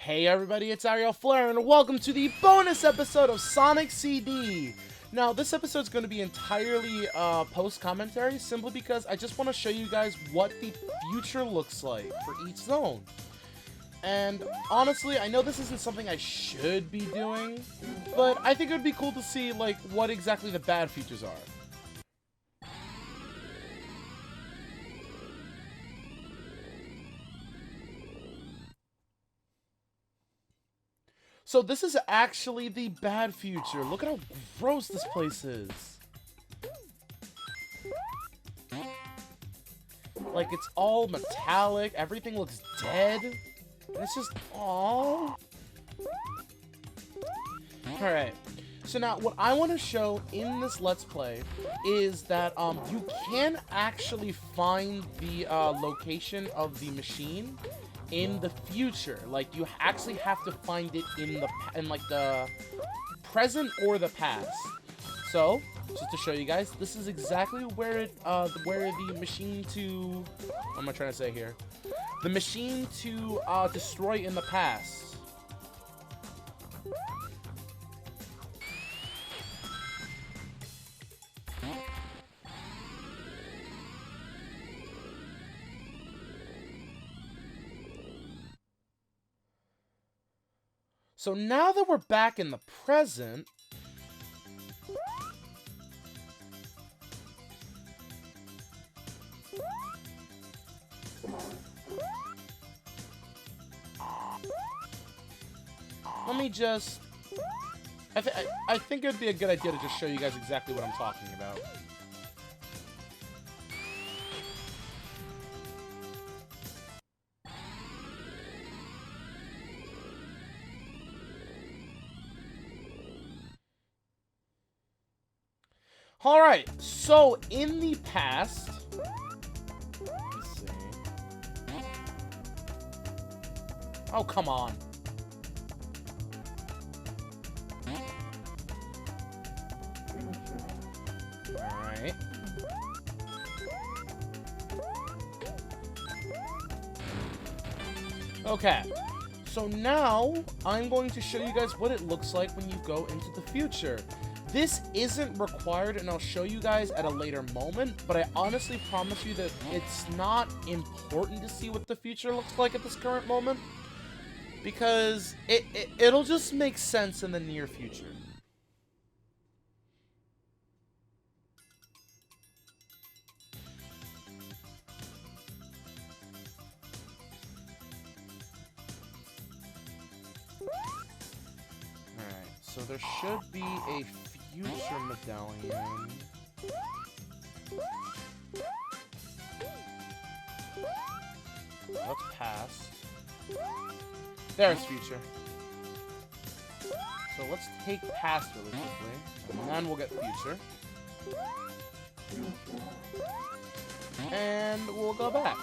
Hey everybody, it's 𝕯𝖛𝖛𝖓 and welcome to the bonus episode of Sonic CD! Now, this episode is going to be entirely post-commentary, simply because I just want to show you guys what the future looks like for each zone. And honestly, I know this isn't something I should be doing, but I think it would be cool to see, like, what exactly the bad features are. So this is actually the bad future. Look at how gross this place is. Like, it's all metallic, everything looks dead. And it's just, aww. Alright, so now what I want to show in this Let's Play is that you can actually find the location of the machine in the future. Like, you actually have to find it in like the present or the past. So, just to show you guys, this is exactly where the machine to, what am I trying to say here? The machine to destroy in the past. So now that we're back in the present, let me just, I think it would be a good idea to just show you guys exactly what I'm talking about. Alright, so in the past, let's see. Oh, come on. Alright. Okay, so now I'm going to show you guys what it looks like when you go into the future. This isn't required, and I'll show you guys at a later moment, but I honestly promise you that it's not important to see what the future looks like at this current moment, because it'll just make sense in the near future. Alright, so there should be a future medallion. That's past. There's future. So let's take past really quickly, and then we'll get future. And we'll go back.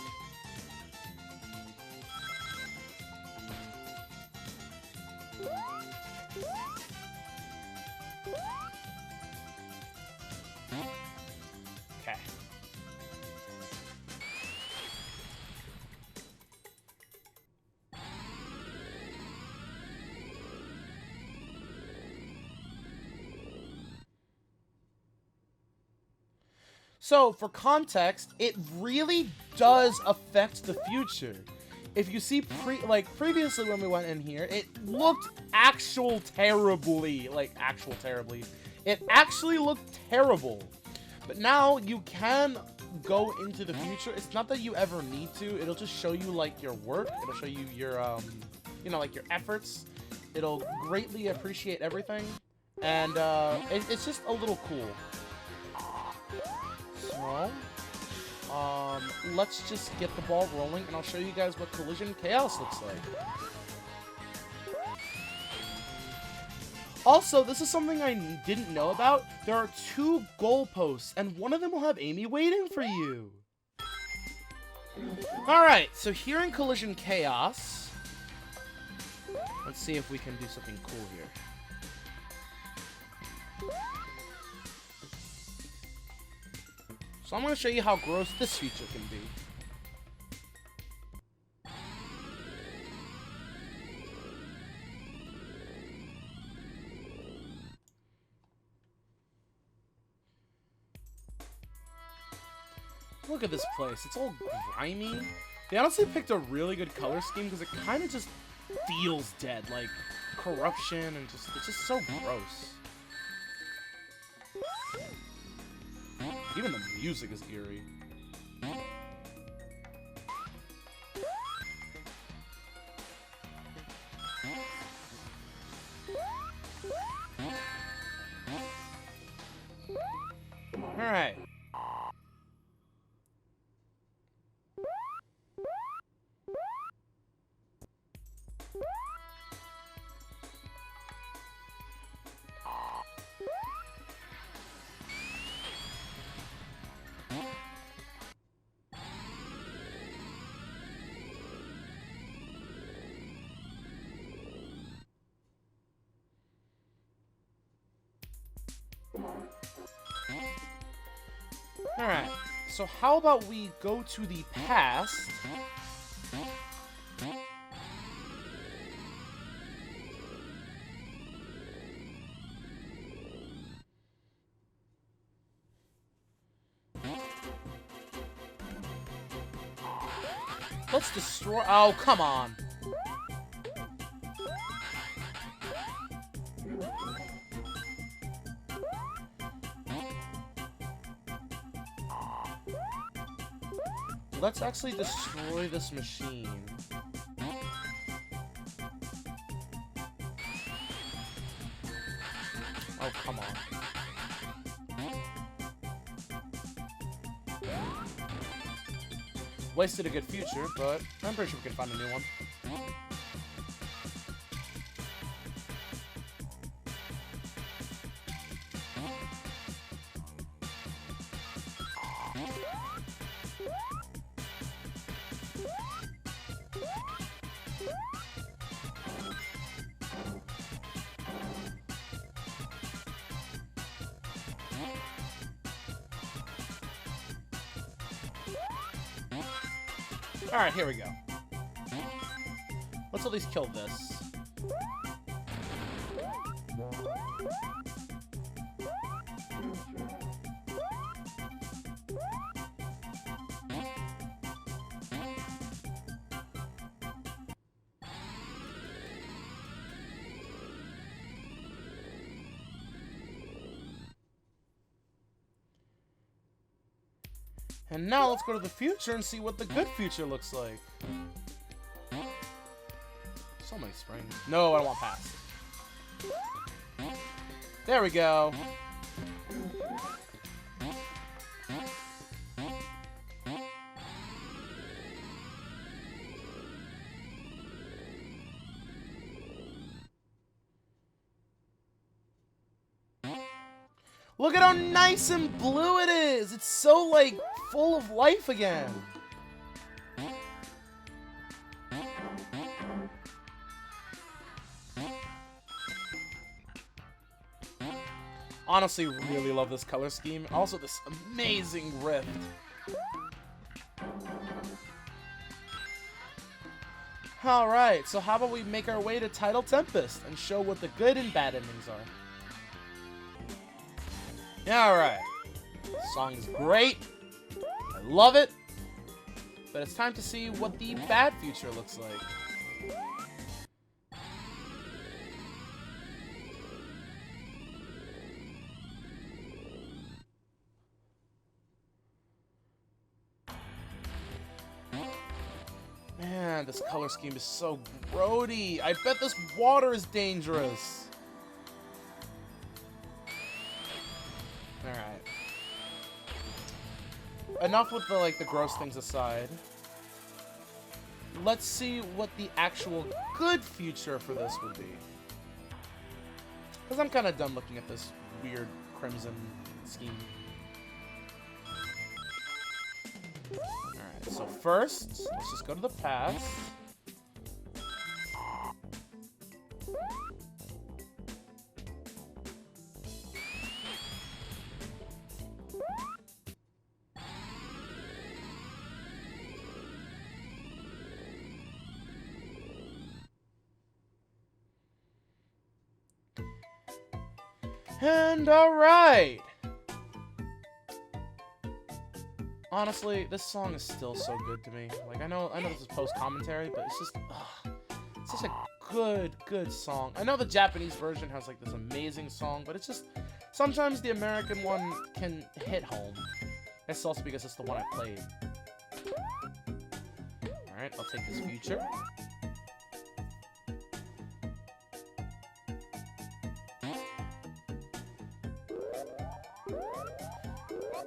Okay. So, for context, it really does affect the future. If you see previously when we went in here, it looked terribly. It actually looked terrible. But now you can go into the future. It's not that you ever need to. It'll just show you, like, your work. It'll show you your, you know, like, your efforts. It'll greatly appreciate everything. And, it's just a little cool. So, let's just get the ball rolling, and I'll show you guys what Collision Chaos looks like. Also, this is something I didn't know about. There are 2 goalposts, and one of them will have Amy waiting for you. Alright, so here in Collision Chaos, let's see if we can do something cool here. So I'm going to show you how gross this feature can be. Look at this place. It's all grimy. They honestly picked a really good color scheme because it kind of just feels dead. Like, corruption and just... It's just so gross. Even the music is eerie. Alright. Alright, so how about we go to the past? Let's destroy... Oh, come on. Let's actually destroy this machine. Oh, come on. Wasted a good future, but I'm pretty sure we can find a new one. Alright, here we go. Let's at least kill this. And now let's go to the future and see what the good future looks like. So many springs. No, I don't want past. There we go. Look at how nice and blue it is! It's so, like, full of life again. Honestly, really love this color scheme. Also, this amazing rift. Alright, so how about we make our way to Tidal Tempest and show what the good and bad endings are. Alright. Song is great. I love it. But it's time to see what the bad future looks like. Man, this color scheme is so grody. I bet this water is dangerous. Alright. Enough with the gross things aside. Let's see what the actual good future for this would be. Because I'm kind of done looking at this weird crimson scheme. Alright, so first, let's just go to the past. And alright! Honestly, this song is still so good to me. Like, I know this is post-commentary, but it's just, it's such a good song. I know the Japanese version has, like, this amazing song, but it's just, sometimes the American one can hit home. It's also because it's the one I played. Alright, I'll take this future.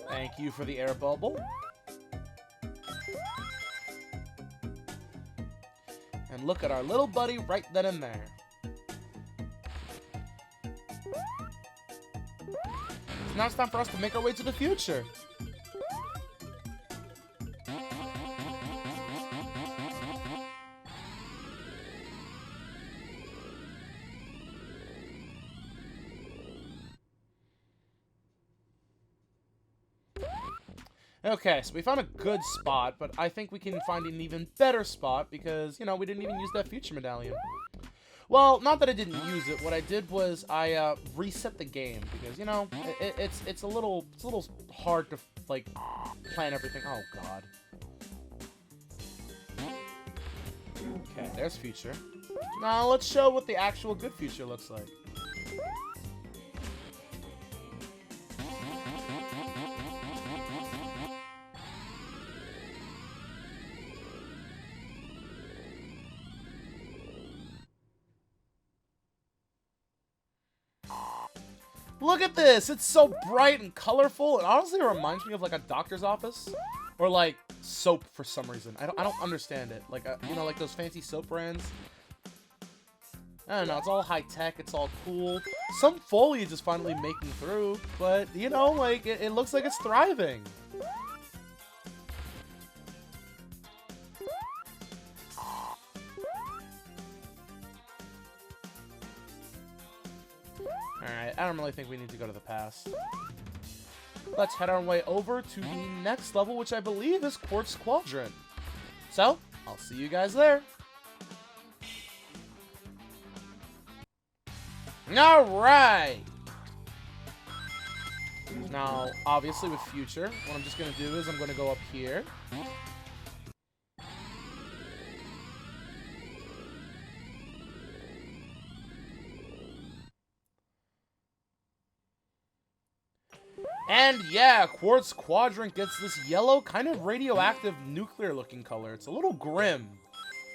Thank you for the air bubble. And look at our little buddy right then and there. So now it's time for us to make our way to the future. Okay, so we found a good spot, but I think we can find an even better spot because, you know, we didn't even use that future medallion. Well, not that I didn't use it. What I did was I reset the game because, you know, it's a little hard to like plan everything. Oh God. Okay, there's future. Now let's show what the actual good future looks like. Look at this! It's so bright and colorful. It honestly reminds me of like a doctor's office, or like soap for some reason. I don't understand it. Like you know, like those fancy soap brands. I don't know. It's all high tech. It's all cool. Some foliage is finally making through, but you know, like it looks like it's thriving. Alright, I don't really think we need to go to the past. Let's head our way over to the next level, which I believe is Quartz Quadrant. So, I'll see you guys there. Alright! Now, obviously with Future, what I'm just going to do is I'm going to go up here. And yeah, Quartz Quadrant gets this yellow, kind of radioactive, nuclear-looking color. It's a little grim.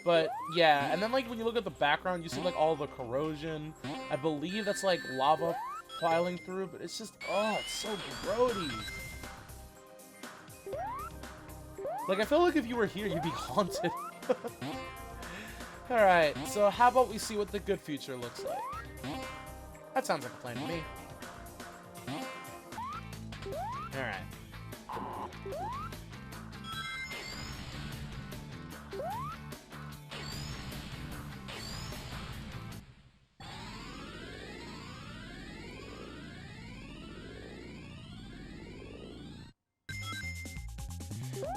But yeah, and then like when you look at the background, you see like all the corrosion. I believe that's like lava piling through, but it's just, oh, it's so grody. Like, I feel like if you were here, you'd be haunted. Alright, so how about we see what the good future looks like? That sounds like a plan to me. Alright.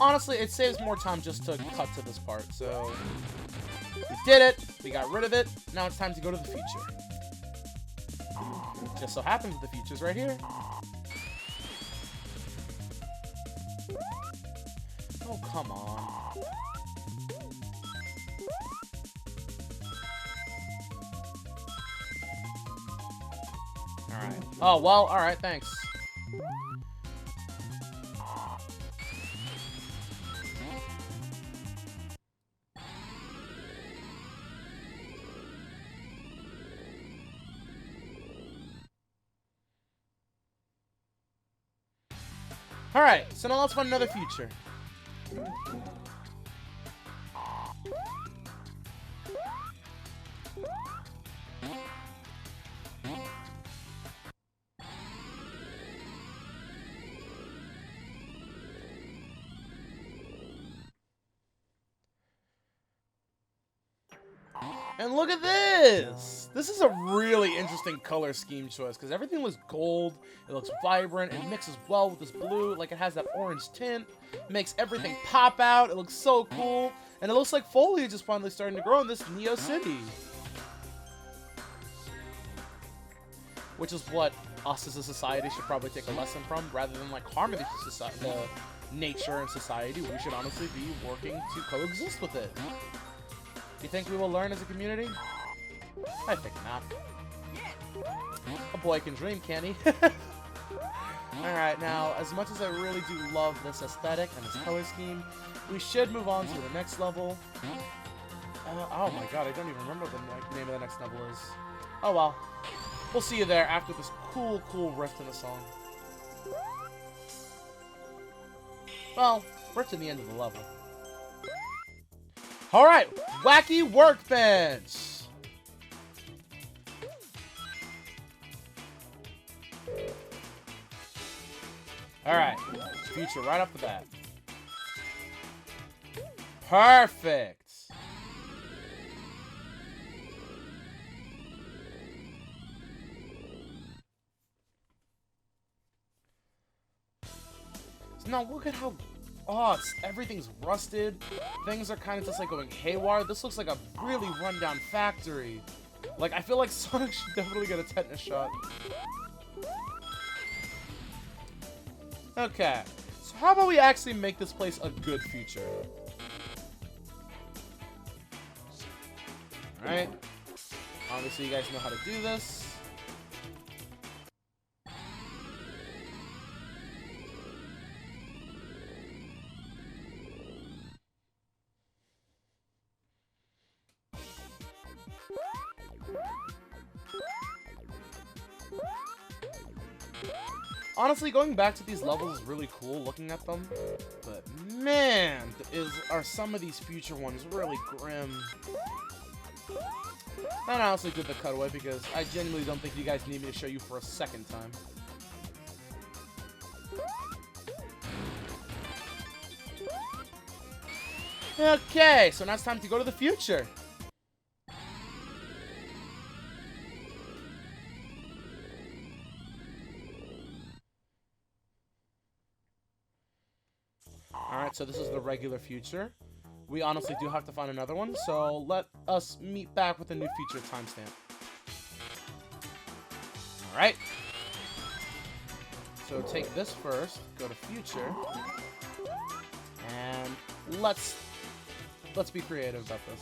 Honestly, it saves more time just to cut to this part, so... We did it! We got rid of it. Now it's time to go to the future. Just so happens the future's right here. Oh, come on. Alright. Oh, well, alright, thanks. Alright, so now let's find another future. And look at this! This is a really interesting color scheme choice because everything was gold, it looks vibrant, it mixes well with this blue, like it has that orange tint, it makes everything pop out, it looks so cool, and it looks like foliage is finally starting to grow in this Neo City. Which is what us as a society should probably take a lesson from, rather than like harming nature and society, we should honestly be working to coexist with it. You think we will learn as a community? I think not. A boy can dream, can't he? Alright, now, as much as I really do love this aesthetic and this color scheme, we should move on to the next level. Oh my god, I don't even remember what the name of the next level is. Oh well. We'll see you there after this cool riff in the song. Well, we're to the end of the level. Alright, Wacky Workbench! Alright, future right off the bat. Perfect! So now look at how... Oh, everything's rusted. Things are kind of just like going haywire. This looks like a really rundown factory. Like, I feel like Sonic should definitely get a tetanus shot. Okay, so how about we actually make this place a good future? Alright. Obviously, you guys know how to do this. Honestly, going back to these levels is really cool looking at them, but man, are some of these future ones really grim. I honestly did the cutaway because I genuinely don't think you guys need me to show you for a second time. Okay, so now it's time to go to the future. Alright, so this is the regular future. We honestly do have to find another one, so let us meet back with a new future timestamp. Alright. So take this first, go to future, and let's be creative about this.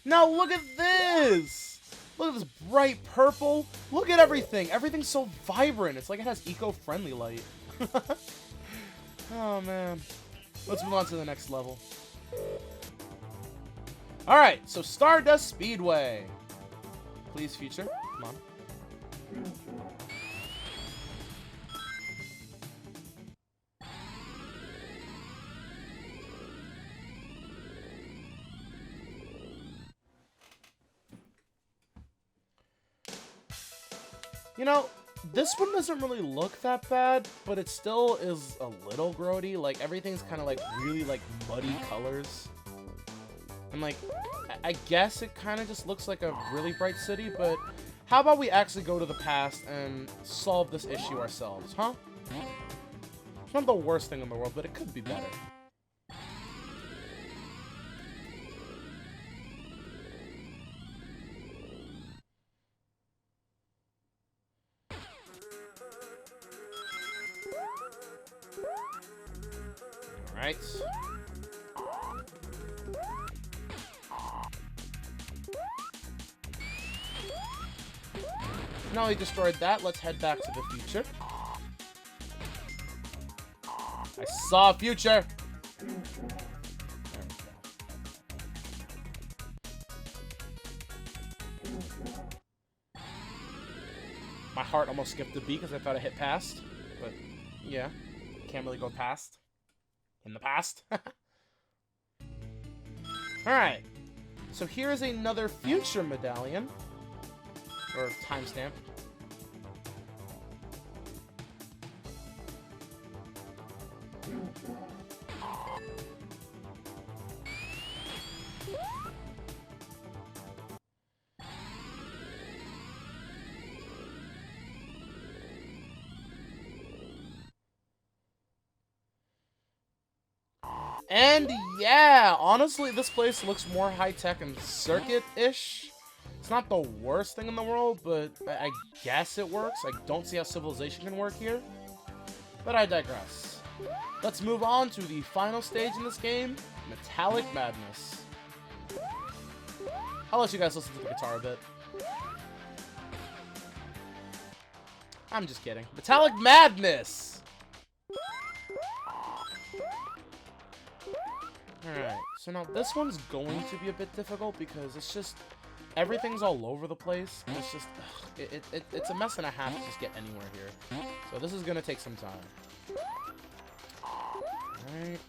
Now look at this! Look at this bright purple. Look at everything. Everything's so vibrant. It's like it has eco-friendly light. Oh, man. Let's move on to the next level. Alright, so Stardust Speedway. Please, future. Come on. You know, this one doesn't really look that bad, but it still is a little grody. Like, everything's kind of like really like muddy colors. And like, I guess it kind of just looks like a really bright city, but how about we actually go to the past and solve this issue ourselves, huh? It's not the worst thing in the world, but it could be better. Alright. Now we destroyed that, let's head back to the future. I saw a future! My heart almost skipped a beat because I thought I hit past. But, yeah. Can't really go past. In the past. Alright. So here is another future medallion. Or timestamp. And yeah, honestly, this place looks more high-tech and circuit-ish. It's not the worst thing in the world, but I guess it works. I don't see how civilization can work here. But I digress. Let's move on to the final stage in this game, Metallic Madness. I'll let you guys listen to the guitar a bit. I'm just kidding. Metallic Madness! Alright, so now this one's going to be a bit difficult because it's just... everything's all over the place, and it's just... it's a mess and a half to just get anywhere here. So this is gonna take some time. Alright.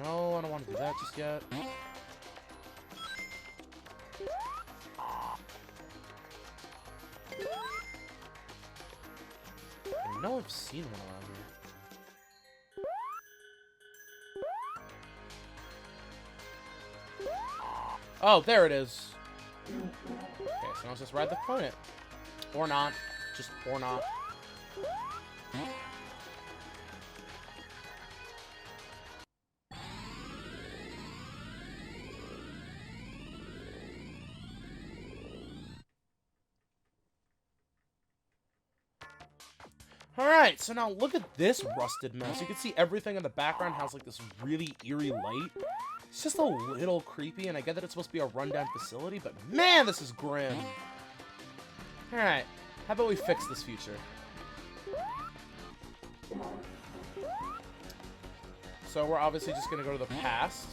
No, I don't want to do that just yet. I know I've seen one around here. Oh, there it is. Okay, so now let's just ride the planet. Or not. Just, or not. Alright, so now look at this rusted mess. You can see everything in the background has like this really eerie light. It's just a little creepy, and I get that it's supposed to be a rundown facility, but man, this is grim. Alright, how about we fix this future? So we're obviously just gonna go to the past.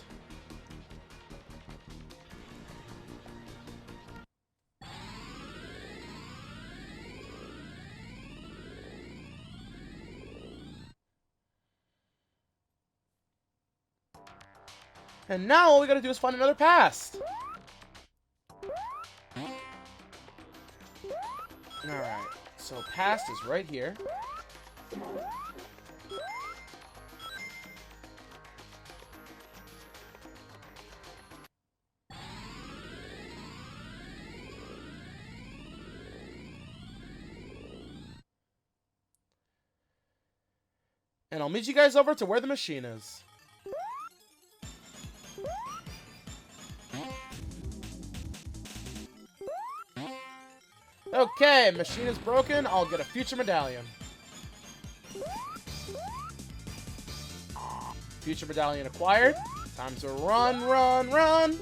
And now all we gotta do is find another past. Alright, so past is right here. And I'll meet you guys over to where the machine is. Okay, machine is broken. I'll get a future medallion. Future medallion acquired. Time to run, run, run.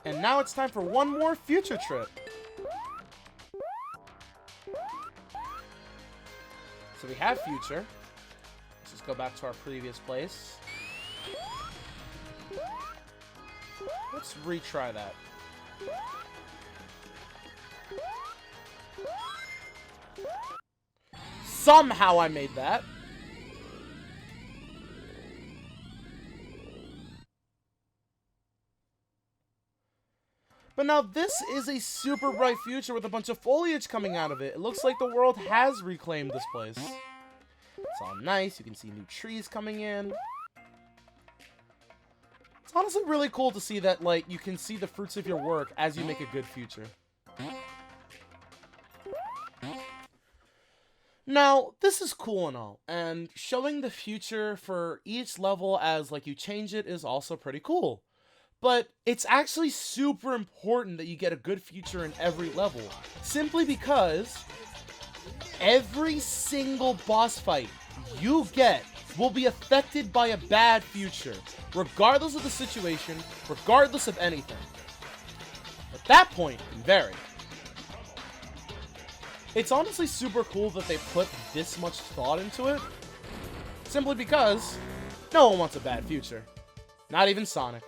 And now it's time for one more future trip. So we have future. Let's just go back to our previous place. Let's retry that. Somehow I made that. But now this is a super bright future with a bunch of foliage coming out of it. It looks like the world has reclaimed this place. It's all nice. You can see new trees coming in. It's honestly really cool to see that, like, you can see the fruits of your work as you make a good future. Now, this is cool and all, and showing the future for each level as, like, you change it is also pretty cool. But it's actually super important that you get a good future in every level, simply because every single boss fight you get will be affected by a bad future, regardless of the situation, regardless of anything. At that point, it can vary. It's honestly super cool that they put this much thought into it, simply because no one wants a bad future. Not even Sonic.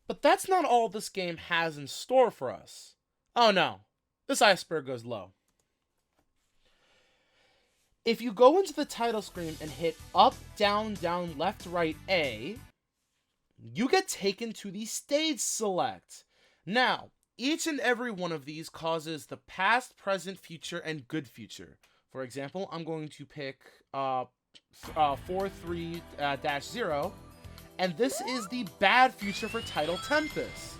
But that's not all this game has in store for us. Oh no, this iceberg goes low. If you go into the title screen and hit up, down, down, left, right, A, you get taken to the stage select. Now, each and every one of these causes the past, present, future, and good future For example, I'm going to pick 𝕯𝖛𝖛𝖛, and this is the bad future for Tidal Tempest.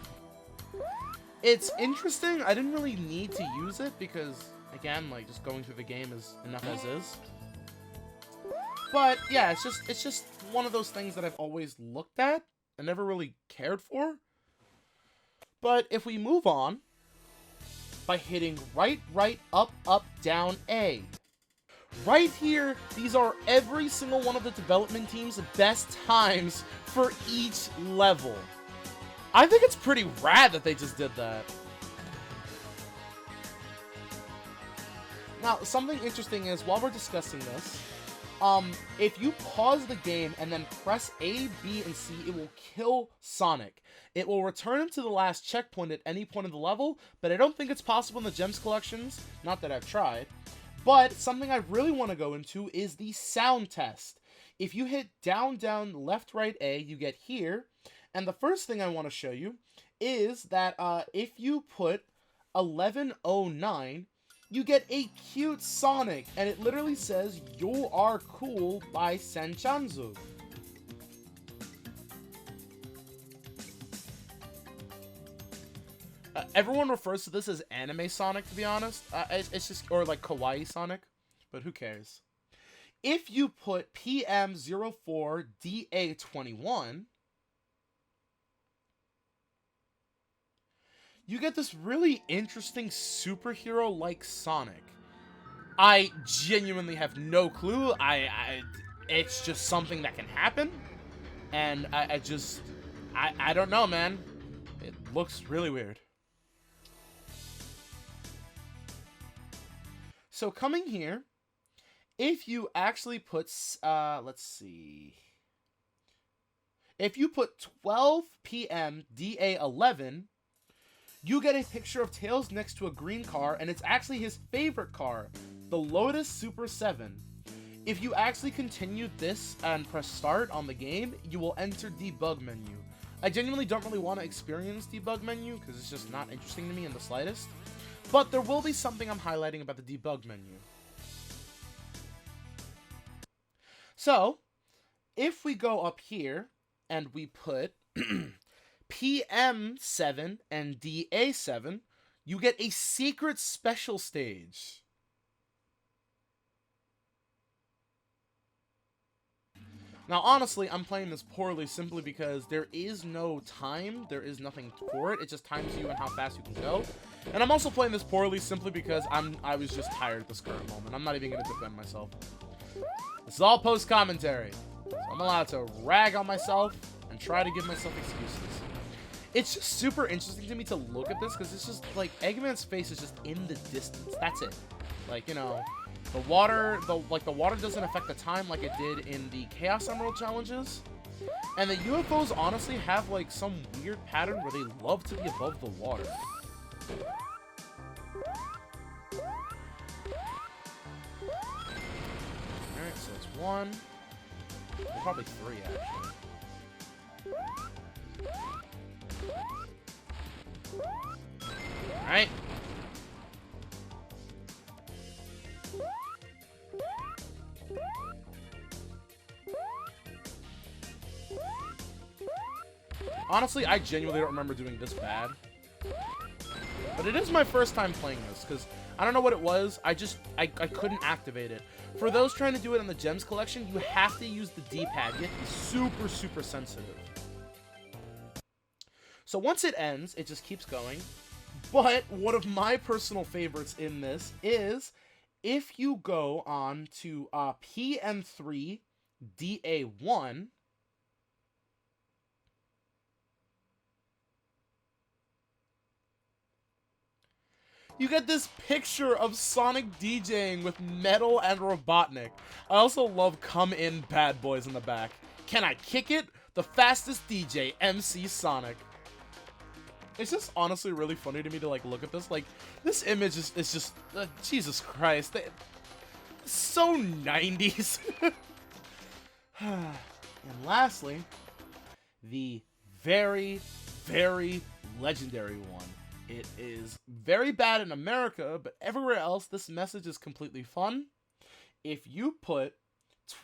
It's interesting. I didn't really need to use it because, again, like, just going through the game is enough as is. But yeah, it's just one of those things that I've always looked at and never really cared for. But if we move on by hitting right, up, down, A. Right here, these are every single one of the development team's best times for each level. I think it's pretty rad that they just did that. Now, something interesting is, while we're discussing this, if you pause the game and then press A, B, and C, it will kill Sonic. It will return him to the last checkpoint at any point of the level, but I don't think it's possible in the Gems collections. Not that I've tried. But something I really want to go into is the sound test. If you hit down, left, right, A, you get here. And the first thing I want to show you is that if you put 1109, you get a cute Sonic, and it literally says, "You are cool" by 𝕯𝖛𝖛𝖓. Everyone refers to this as anime Sonic, to be honest. It's just, or like kawaii Sonic, but who cares? If you put PM04DA21, you get this really interesting superhero-like Sonic. I genuinely have no clue. It's just something that can happen, and I don't know, man. It looks really weird. So coming here, if you actually put, let's see. If you put 12 PM DA11, you get a picture of Tails next to a green car, and it's actually his favorite car, the Lotus Super 7. If you actually continue this and press start on the game, you will enter debug menu. I genuinely don't really want to experience debug menu because it's just not interesting to me in the slightest. But there will be something I'm highlighting about the debug menu. So, if we go up here and we put PM7 and DA7, you get a secret special stage. Now, honestly, I'm playing this poorly simply because there is no time, there is nothing for it, it just times you and how fast you can go. And I'm also playing this poorly simply because I was just tired at this current moment. I'm not even going to defend myself. This is all post-commentary, so I'm allowed to rag on myself and try to give myself excuses. It's just super interesting to me to look at this because it's just, like, Eggman's face is just in the distance. That's it. Like, you know, the water doesn't affect the time like it did in the Chaos Emerald challenges. And the UFOs honestly have, like, some weird pattern where they love to be above the water. Alright, so it's 1. Probably 3, actually. Alright. Honestly, I genuinely don't remember doing this bad. But it is my first time playing this, because I don't know what it was. I couldn't activate it. For those trying to do it in the Gems collection, you have to use the D-pad. You have to be super, super sensitive. So once it ends, it just keeps going. But one of my personal favorites in this is if you go on to PM3DA1, you get this picture of Sonic DJing with Metal and Robotnik. I also love Come In Bad Boys in the back. Can I kick it? The fastest DJ, MC Sonic. It's just honestly really funny to me to, like, look at this. Like, this image is just, Jesus Christ. So 90s. And lastly, the very, very legendary one. It is very bad in America, but everywhere else, this message is completely fun. if you put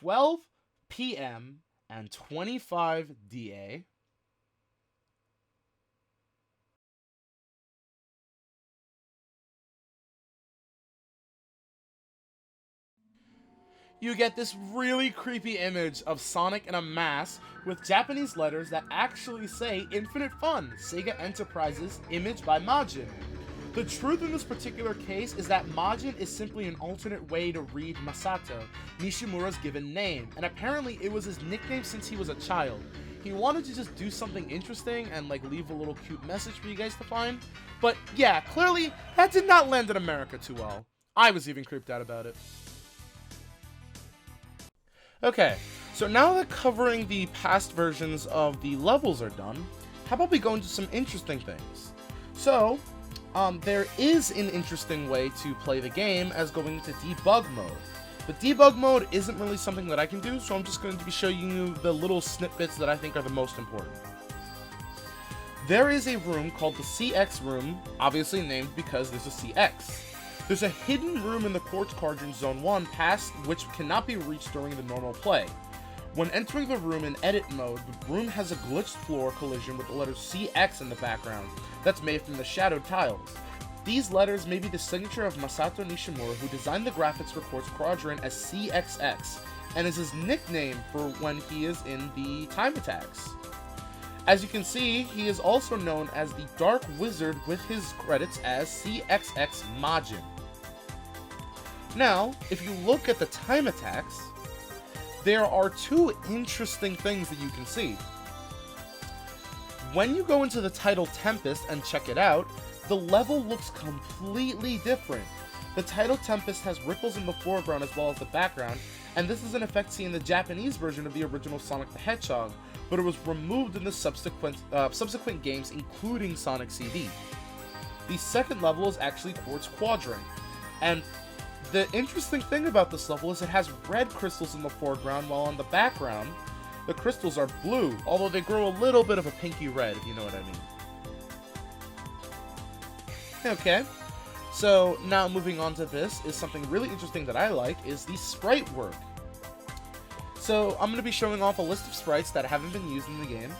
12 p.m. and 25 DA, you get this really creepy image of Sonic in a mask with Japanese letters that actually say Infinite Fun, Sega Enterprises, image by Majin. The truth in this particular case is that Majin is simply an alternate way to read Masato, Nishimura's given name, and apparently it was his nickname since he was a child. He wanted to just do something interesting and like leave a little cute message for you guys to find, but yeah, clearly that did not land in America too well. I was even creeped out about it. Okay, so now that covering the past versions of the levels are done, how about we go into some interesting things? So, there is an interesting way to play the game as going into debug mode. But debug mode isn't really something that I can do, so I'm just going to be showing you the little snippets that I think are the most important. There is a room called the CX room, obviously named because there's a CX. There's a hidden room in the Quartz Card in Zone 1 past which cannot be reached during the normal play. When entering the room in edit mode, the room has a glitched floor collision with the letter CX in the background that's made from the shadowed tiles. These letters may be the signature of Masato Nishimura, who designed the graphics for Quartz Quadrant as CXX, and is his nickname for when he is in the time attacks. As you can see, he is also known as the Dark Wizard with his credits as CXX Majin. Now, if you look at the time attacks, there are two interesting things that you can see. When you go into the title Tempest and check it out, the level looks completely different. The title Tempest has ripples in the foreground as well as the background, and this is an effect seen in the Japanese version of the original Sonic the Hedgehog, but it was removed in the subsequent games, including Sonic CD. The second level is actually Quartz Quadrant, and the interesting thing about this level is it has red crystals in the foreground, while on the background, the crystals are blue, although they grow a little bit of a pinky red, if you know what I mean. Okay, so now moving on to this is something really interesting that I like, is the sprite work. So I'm going to be showing off a list of sprites that haven't been used in the game.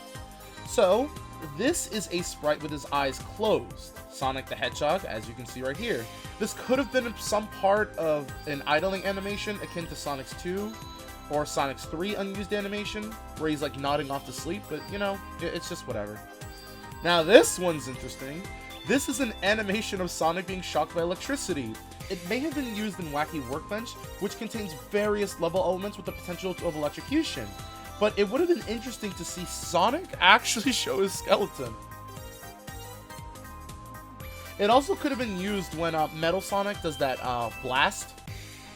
So, this is a sprite with his eyes closed. Sonic the Hedgehog, as you can see right here. This could have been some part of an idling animation akin to Sonic's 2 or Sonic's 3 unused animation, where he's like nodding off to sleep, but you know, it's just whatever. Now this one's interesting. This is an animation of Sonic being shocked by electricity. It may have been used in Wacky Workbench, which contains various level elements with the potential of electrocution. But it would have been interesting to see Sonic actually show his skeleton. It also could have been used when Metal Sonic does that blast.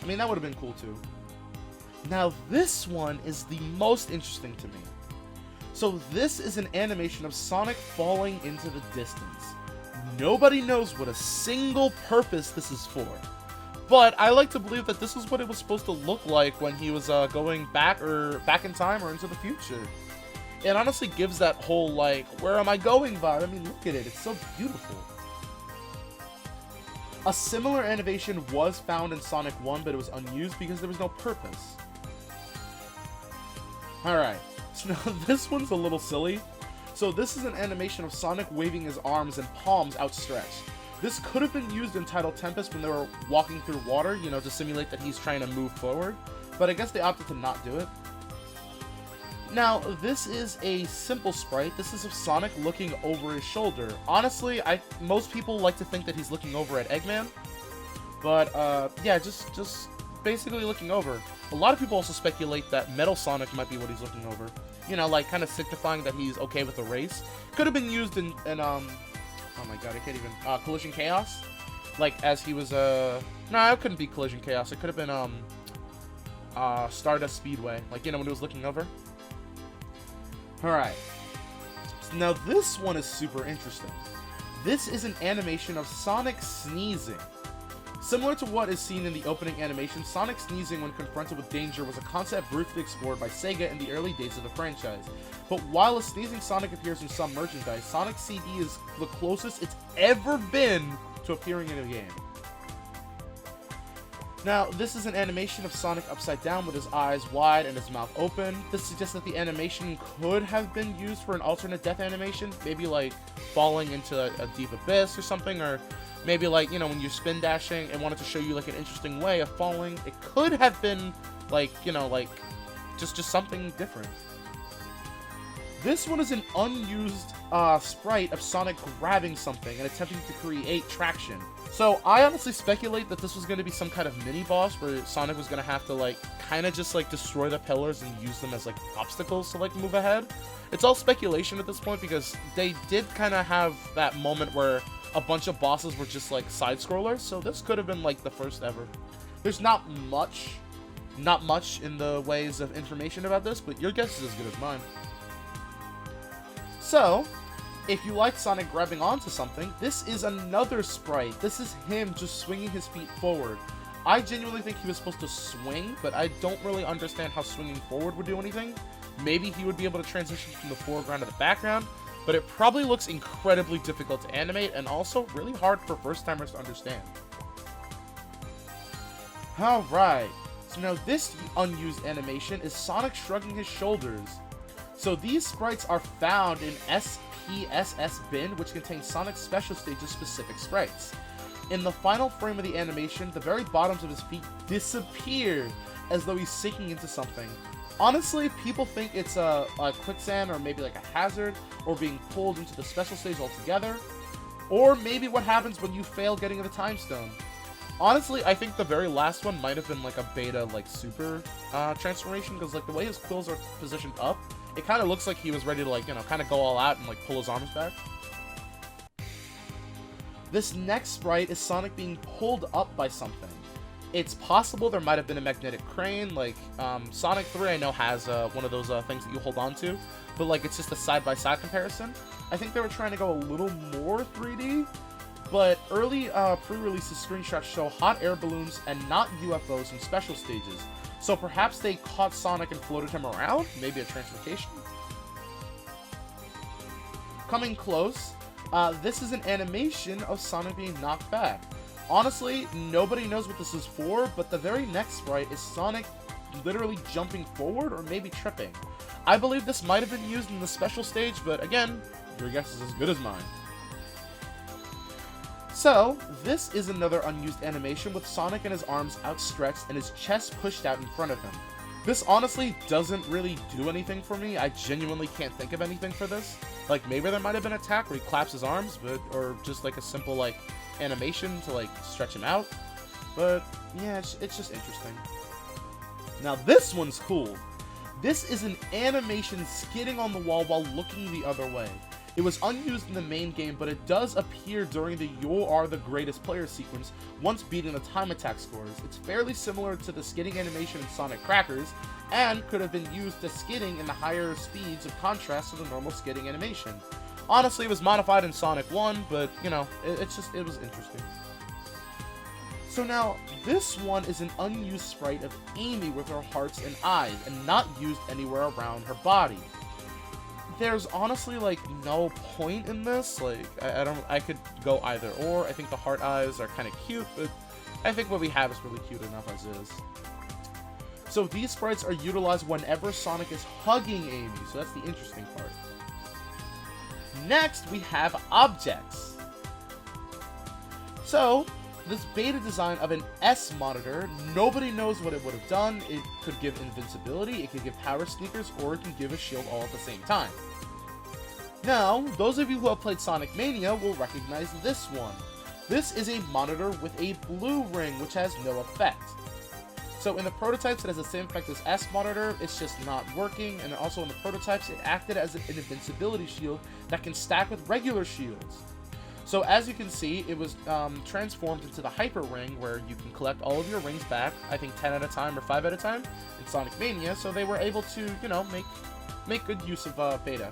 I mean, that would have been cool too. Now this one is the most interesting to me. So this is an animation of Sonic falling into the distance. Nobody knows what a single purpose this is for. But I like to believe that this is what it was supposed to look like when he was going back in time or into the future. It honestly gives that whole, like, where am I going vibe. I mean, look at it. It's so beautiful. A similar animation was found in Sonic 1, but it was unused because there was no purpose. Alright, so now this one's a little silly. So this is an animation of Sonic waving his arms and palms outstretched. This could have been used in Title Tempest when they were walking through water, you know, to simulate that he's trying to move forward, but I guess they opted to not do it. Now, this is a simple sprite. This is of Sonic looking over his shoulder. Honestly, most people like to think that he's looking over at Eggman, but yeah, just basically looking over. A lot of people also speculate that Metal Sonic might be what he's looking over. You know, like kind of signifying that he's okay with the race. Could have been used in oh my god, I can't even, Collision Chaos? Like, as he was, no, it couldn't be Collision Chaos, it could have been, Stardust Speedway, like, you know, when he was looking over. Alright, so now this one is super interesting. This is an animation of Sonic sneezing. Similar to what is seen in the opening animation, Sonic sneezing when confronted with danger was a concept briefly explored by Sega in the early days of the franchise. But while a sneezing Sonic appears in some merchandise, Sonic CD is the closest it's ever been to appearing in a game. Now, this is an animation of Sonic upside down with his eyes wide and his mouth open. This suggests that the animation could have been used for an alternate death animation, maybe like falling into a deep abyss or something, or maybe like, you know, when you're spin dashing and wanted to show you like an interesting way of falling. It could have been like, you know, like just something different. This one is an unused sprite of Sonic grabbing something and attempting to create traction. So I honestly speculate that this was going to be some kind of mini-boss where Sonic was going to have to like kind of just like destroy the pillars and use them as like obstacles to like move ahead. It's all speculation at this point because they did kind of have that moment where a bunch of bosses were just like side-scrollers, so this could have been like the first ever. There's not much in the ways of information about this, but your guess is as good as mine. So, if you like Sonic grabbing onto something, this is another sprite. This is him just swinging his feet forward. I genuinely think he was supposed to swing, but I don't really understand how swinging forward would do anything. Maybe he would be able to transition from the foreground to the background, but it probably looks incredibly difficult to animate and also really hard for first-timers to understand. Alright, so now this unused animation is Sonic shrugging his shoulders. So these sprites are found in SPSS bin, which contains Sonic's special stages specific sprites. In the final frame of the animation, the very bottoms of his feet disappear as though he's sinking into something. Honestly, people think it's a quicksand or maybe like a hazard or being pulled into the special stage altogether, or maybe what happens when you fail getting the time stone. Honestly, I think the very last one might have been like a beta like super transformation, because like the way his quills are positioned up, it kind of looks like he was ready to like, you know, kind of go all out and like pull his arms back. This next sprite is Sonic being pulled up by something. It's possible there might have been a magnetic crane, like Sonic 3 I know has one of those things that you hold on to, but like it's just a side-by-side comparison. I think they were trying to go a little more 3D, but early pre-releases screenshots show hot air balloons and not UFOs in special stages. So perhaps they caught Sonic and floated him around? Maybe a translocation? Coming close, this is an animation of Sonic being knocked back. Honestly, nobody knows what this is for, but the very next sprite is Sonic literally jumping forward or maybe tripping. I believe this might have been used in the special stage, but again, your guess is as good as mine. So, this is another unused animation with Sonic and his arms outstretched and his chest pushed out in front of him. This honestly doesn't really do anything for me. I genuinely can't think of anything for this. Like, maybe there might have been an attack where he claps his arms, but or just like a simple like animation to like stretch him out. But yeah, it's just interesting. Now this one's cool. This is an animation skidding on the wall while looking the other way. It was unused in the main game, but it does appear during the "You Are the Greatest Player" sequence once beating the time attack scores. It's fairly similar to the skidding animation in Sonic Crackers, and could have been used to skidding in the higher speeds of contrast to the normal skidding animation. Honestly, it was modified in Sonic 1, but, you know, it was interesting. So now, this one is an unused sprite of Amy with her hearts and eyes, and not used anywhere around her body. There's honestly like no point in this. Like I could go either or. I think the heart eyes are kind of cute, but I think what we have is really cute enough as is. So these sprites are utilized whenever Sonic is hugging Amy, so that's the interesting part. Next, we have objects. So, this beta design of an S monitor, nobody knows what it would have done. It could give invincibility, it could give power sneakers, or it can give a shield all at the same time. Now, those of you who have played Sonic Mania will recognize this one. This is a monitor with a blue ring, which has no effect. So in the prototypes, it has the same effect as S monitor, it's just not working, and also in the prototypes, it acted as an invincibility shield that can stack with regular shields. So as you can see, it was transformed into the Hyper Ring, where you can collect all of your rings back, I think 10 at a time or 5 at a time, in Sonic Mania, so they were able to, you know, make good use of beta.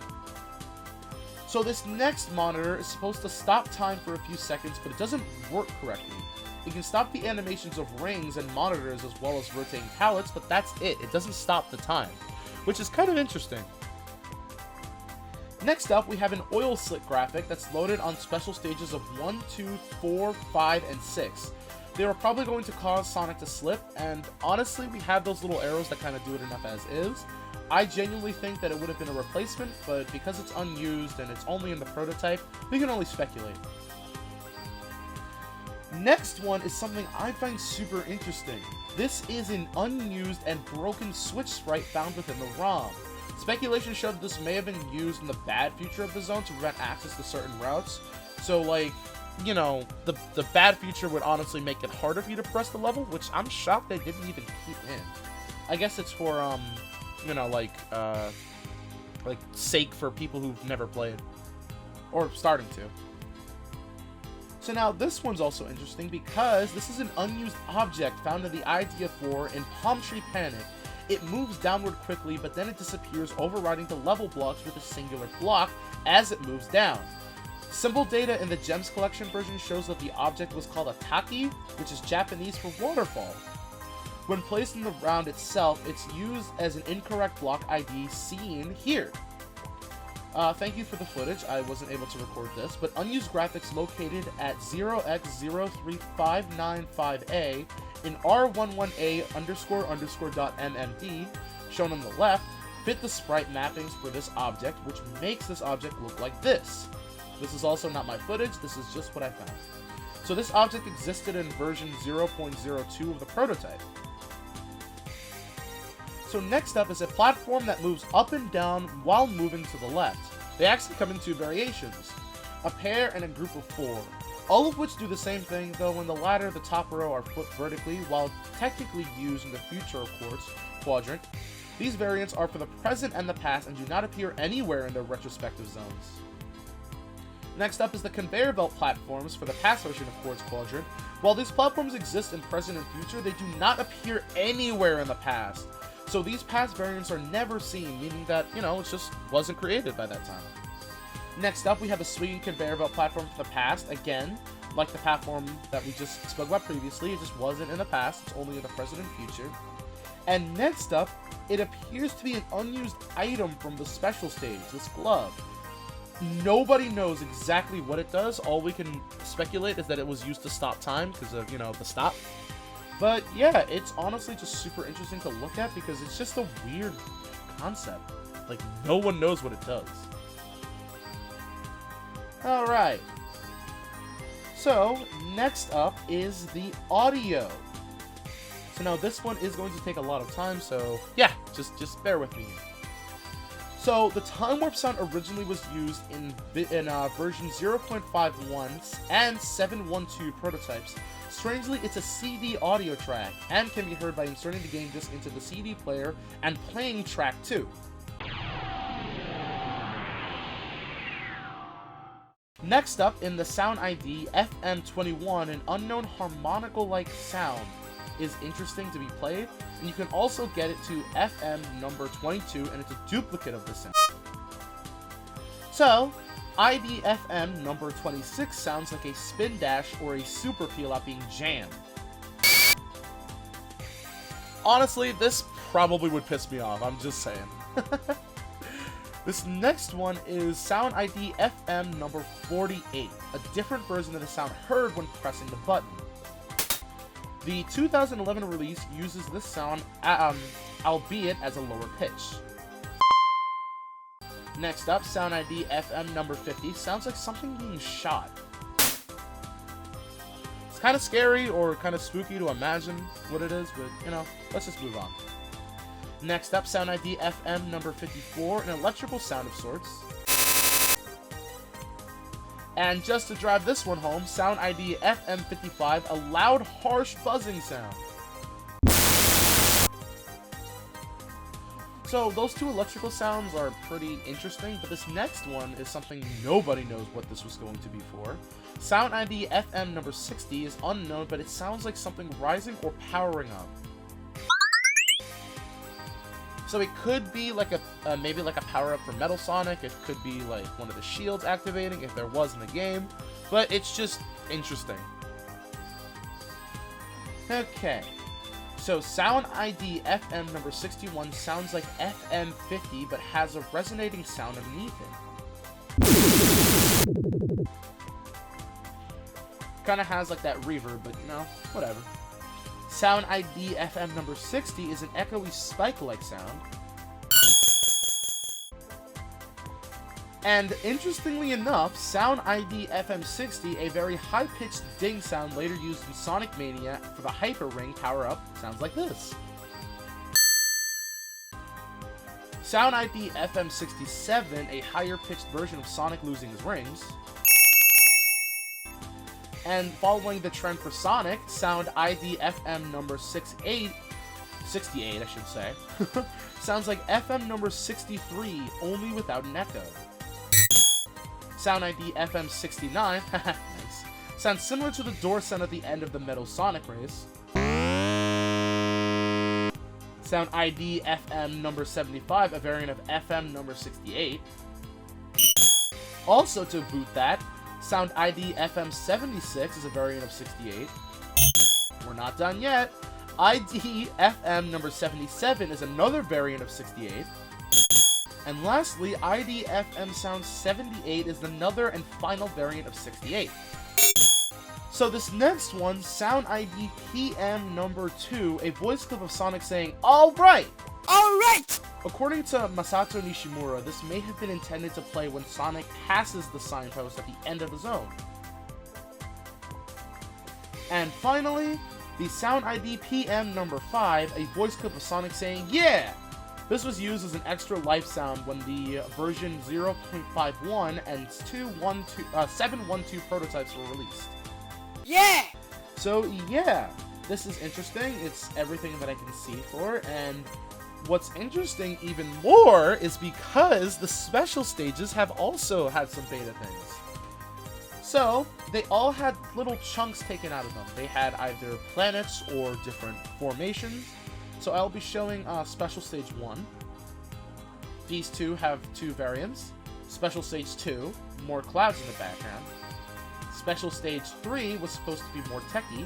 So this next monitor is supposed to stop time for a few seconds, but it doesn't work correctly. It can stop the animations of rings and monitors as well as rotating palettes, but that's it. It doesn't stop the time, which is kind of interesting. Next up, we have an oil slick graphic that's loaded on special stages of 1, 2, 4, 5, and 6. they were probably going to cause Sonic to slip, and honestly, we have those little arrows that kind of do it enough as is. I genuinely think that it would have been a replacement, but because it's unused and it's only in the prototype, we can only speculate. Next one is something I find super interesting. This is an unused and broken Switch sprite found within the ROM. Speculation showed that this may have been used in the bad feature of the zone to prevent access to certain routes. So, like, you know, the bad feature would honestly make it harder for you to progress the level, which I'm shocked they didn't even keep in. I guess it's for, you know, like sake for people who've never played. Or starting to. So now this one's also interesting because this is an unused object found in the Idea 4 in Palm Tree Panic. It moves downward quickly, but then it disappears, overriding the level blocks with a singular block as it moves down. Symbol data in the Gems Collection version shows that the object was called a taki, which is Japanese for waterfall. When placed in the round itself, it's used as an incorrect block ID seen here. Thank you for the footage. I wasn't able to record this, but unused graphics located at 0x03595A in R11A__.mmd, shown on the left, fit the sprite mappings for this object, which makes this object look like this. This is also not my footage, this is just what I found. So this object existed in version 0.02 of the prototype. So next up is a platform that moves up and down while moving to the left. They actually come in two variations, a pair and a group of 4, all of which do the same thing, though in the latter the top row are flipped vertically, while technically used in the future, of course, quadrant. These variants are for the present and the past and do not appear anywhere in their retrospective zones. Next up is the conveyor belt platforms for the past version of Quartz Quadrant. While these platforms exist in present and future, they do not appear anywhere in the past. So these past variants are never seen, meaning that, you know, it just wasn't created by that time. Next up, we have a swinging conveyor belt platform for the past. Again, like the platform that we just spoke about previously, it just wasn't in the past, it's only in the present and future. And next up, it appears to be an unused item from the special stage, this glove. Nobody knows exactly what it does. All we can speculate is that it was used to stop time because of, you know, the stop. But yeah, it's honestly just super interesting to look at because it's just a weird concept. Like, no one knows what it does. Alright. So, next up is the audio. So now this one is going to take a lot of time, so yeah, just bear with me. So, the Time Warp sound originally was used in version 0.51 and 7.12 prototypes. Strangely, it's a CD audio track, and can be heard by inserting the game disc into the CD player and playing track 2. Next up, in the sound ID FM21, an unknown harmonical-like sound is interesting to be played, and you can also get it to FM number 22, and it's a duplicate of the sound. So, ID FM number 26 sounds like a spin dash or a super peel out being jammed. Honestly, this probably would piss me off, I'm just saying. This next one is sound ID FM number 48, a different version of the sound heard when pressing the button. The 2011 release uses this sound, albeit as a lower pitch. Next up, sound ID FM number 50 sounds like something being shot. It's kind of scary or kind of spooky to imagine what it is, but, you know, let's just move on. Next up, sound ID FM number 54, an electrical sound of sorts. And just to drive this one home, sound ID FM55, a loud, harsh buzzing sound. So those two electrical sounds are pretty interesting, but this next one is something nobody knows what this was going to be for. Sound ID FM number 60 is unknown, but it sounds like something rising or powering up. So it could be like a, maybe like a power-up for Metal Sonic, it could be like one of the shields activating if there was in the game, but it's just interesting. Okay, so sound ID FM number 61 sounds like FM 50, but has a resonating sound underneath it. kind of has like that reverb, but whatever. Sound ID FM number 60 is an echoey spike-like sound. And interestingly enough, Sound ID FM 60, a very high-pitched ding sound later used in Sonic Mania for the Hyper Ring power-up, sounds like this. Sound ID FM 67, a higher-pitched version of Sonic losing his rings. And following the trend for Sonic, Sound ID FM number 68, I should say, sounds like FM number 63, only without an echo. Sound ID FM 69, nice, sounds similar to the door sound at the end of the Metal Sonic race. Sound ID FM number 75, a variant of FM number 68. Also to boot that, Sound ID FM 76 is a variant of 68. We're not done yet. ID FM number 77 is another variant of 68. And lastly, ID FM Sound 78 is another and final variant of 68. So this next one, Sound ID PM number 2, a voice clip of Sonic saying, "Alright! Alright!" According to Masato Nishimura, this may have been intended to play when Sonic passes the signpost at the end of the zone. And finally, the Sound ID PM number 5, a voice clip of Sonic saying, "Yeah!" This was used as an extra life sound when the version 0.51 and 712 prototypes were released. Yeah! So yeah, this is interesting. It's everything that I can see for, and what's interesting even more is because the special stages have also had some beta things. So, they all had little chunks taken out of them. They had either planets or different formations. So I'll be showing Special Stage 1. These two have two variants. Special Stage 2, more clouds in the background. Special Stage 3 was supposed to be more techy.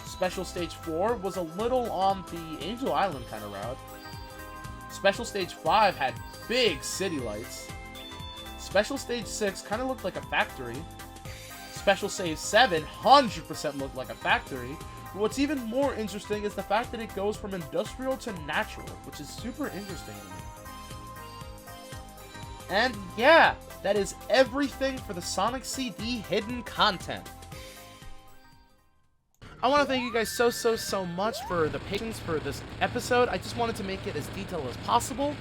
Special Stage 4 was a little on the Angel Island kind of route. Special Stage 5 had big city lights. Special Stage 6 kind of looked like a factory. Special Stage 7 100% looked like a factory. But what's even more interesting is the fact that it goes from industrial to natural, which is super interesting to me. And yeah, that is everything for the Sonic CD hidden content. I want to thank you guys so much for the patience for this episode. I just wanted to make it as detailed as possible.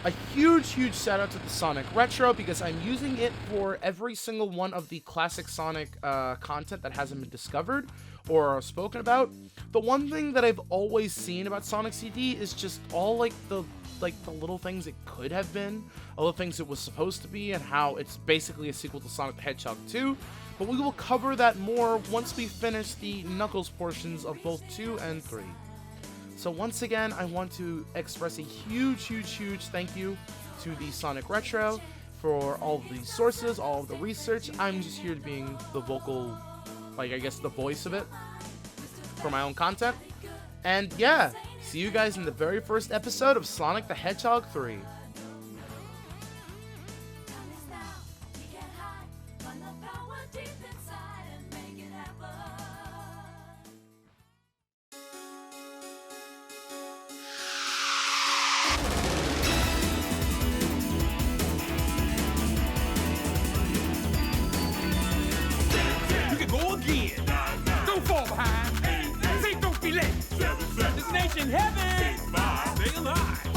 A huge shout out to the Sonic Retro, because I'm using it for every single one of the classic Sonic content that hasn't been discovered or spoken about. The one thing that I've always seen about Sonic CD is just all the little things it could have been, all the things it was supposed to be, and how it's basically a sequel to Sonic the Hedgehog 2. But we will cover that more once we finish the Knuckles portions of both 2 and 3. So once again, I want to express a huge thank you to the Sonic Retro for all of the sources, all of the research. I'm just here to being the vocal, I guess the voice of it for my own content. And yeah, see you guys in the very first episode of Sonic the Hedgehog 3. Don't fall behind. Say don't be late. Destination heaven. Stay alive.